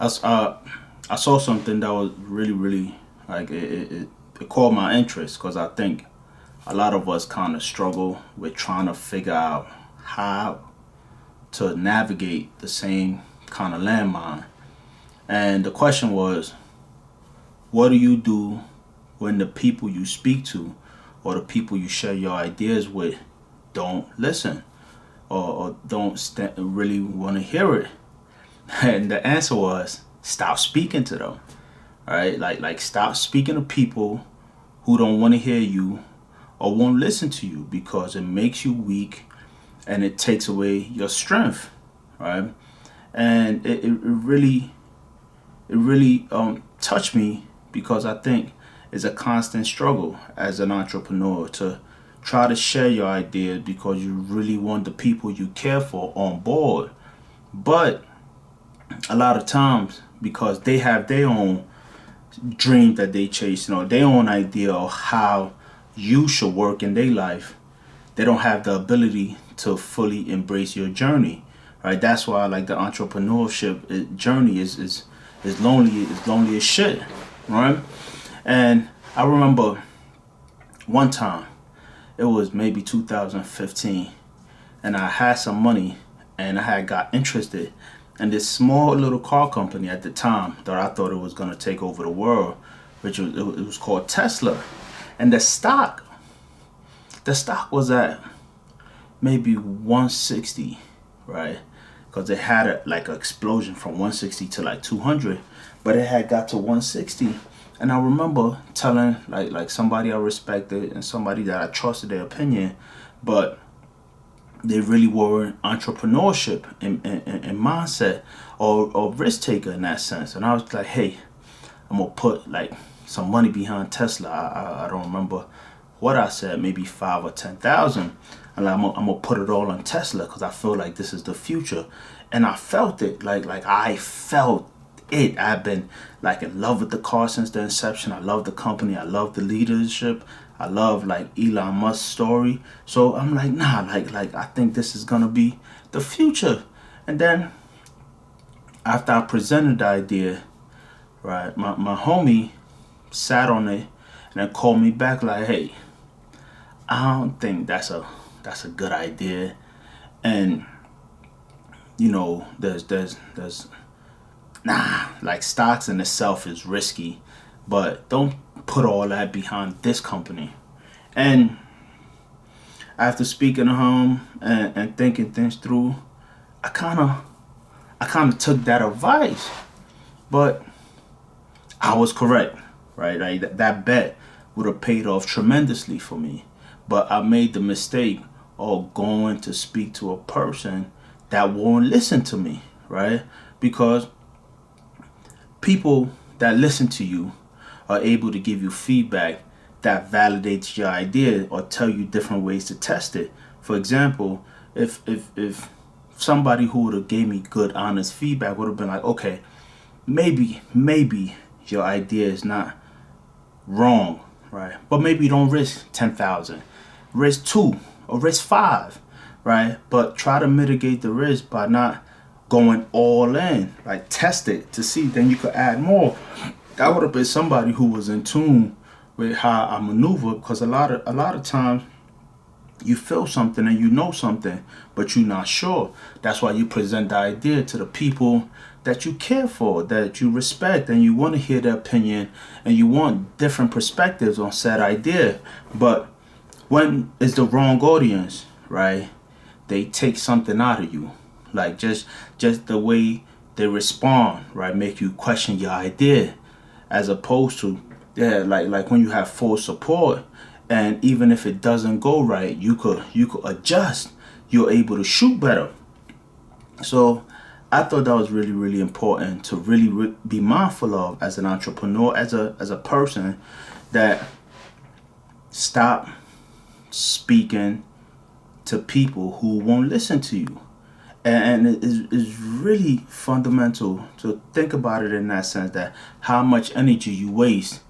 I, s- uh, I saw something that was really like it caught my interest because I think a lot of us kind of struggle with trying to figure out how to navigate the same kind of landmine. And the question was, what do you do when the people you speak to or the people you share your ideas with don't listen or don't really want to hear it? And the answer was stop speaking to them. All right, like stop speaking to people who don't want to hear you or won't listen to you because it makes you weak and it takes away your strength, right? And it really touched me because I think it's a constant struggle as an entrepreneur to try to share your ideas because you really want the people you care for on board. But a lot of times, because they have their own dream that they chase, their own idea of how you should work in their life, they don't have the ability to fully embrace your journey, right? That's why like the entrepreneurship journey is lonely as shit, right? And I remember one time, it was maybe 2015, and I had some money, and I had got interested in this small little car company at the time that I thought it was gonna take over the world, which it was called Tesla, and the stock was at maybe 160, right? Because it had like an explosion from 160 to like 200, but it had got to 160. And I remember telling like somebody I respected and somebody that I trusted their opinion, but they really were entrepreneurship and mindset or risk taker in that sense. And I was like, hey, I'm gonna put like some money behind Tesla. I don't remember what I said, maybe 5 or 10,000. And I'm gonna put it all on Tesla because I feel like this is the future. And I felt it, like I felt it. I've been like in love with the car since the inception. I love the company. I love the leadership. I love like Elon Musk's story. So I'm like, nah, like I think this is gonna be the future. And then after I presented the idea, right, my homie sat on it and then called me back like, hey, I don't think that's a good idea. And there's like stocks in itself is risky, but don't put all that behind this company. And after speaking to him and thinking things through, I kind of I kind of took that advice, but I was correct, right? Like that bet would have paid off tremendously for me, but I made the mistake of going to speak to a person that won't listen to me, right? Because people that listen to you are able to give you feedback that validates your idea or tell you different ways to test it. For example, if somebody who would have gave me good honest feedback would have been like, okay, maybe your idea is not wrong, right? But maybe you don't risk 10,000, risk two or risk five, right? But try to mitigate the risk by not going all in, like test it to see, then you could add more. That would have been somebody who was in tune with how I maneuver, because a lot of times you feel something and you know something, but you're not sure. That's why you present the idea to the people that you care for, that you respect, and you want to hear their opinion, and you want different perspectives on said idea. But when it's the wrong audience, right? They take something out of you, like just the way they respond, right? Make you question your idea, as opposed to yeah, like when you have full support, and even if it doesn't go right, you could adjust. You're able to shoot better. So I thought that was really important to really be mindful of as an entrepreneur, as a person, that stop speaking to people who won't listen to you. And it is really fundamental to think about it in that sense, that how much energy you waste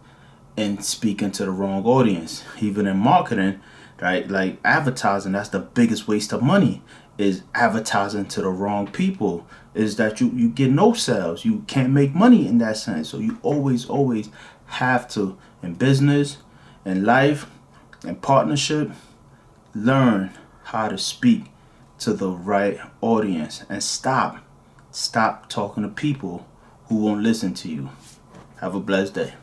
in speaking to the wrong audience. Even in marketing, right? Like advertising, that's the biggest waste of money. is advertising to the wrong people, is that you get no sales, you can't make money in that sense. So you always have to, in business, in life, in partnership, learn how to speak to the right audience, and stop talking to people who won't listen to you. Have a blessed day.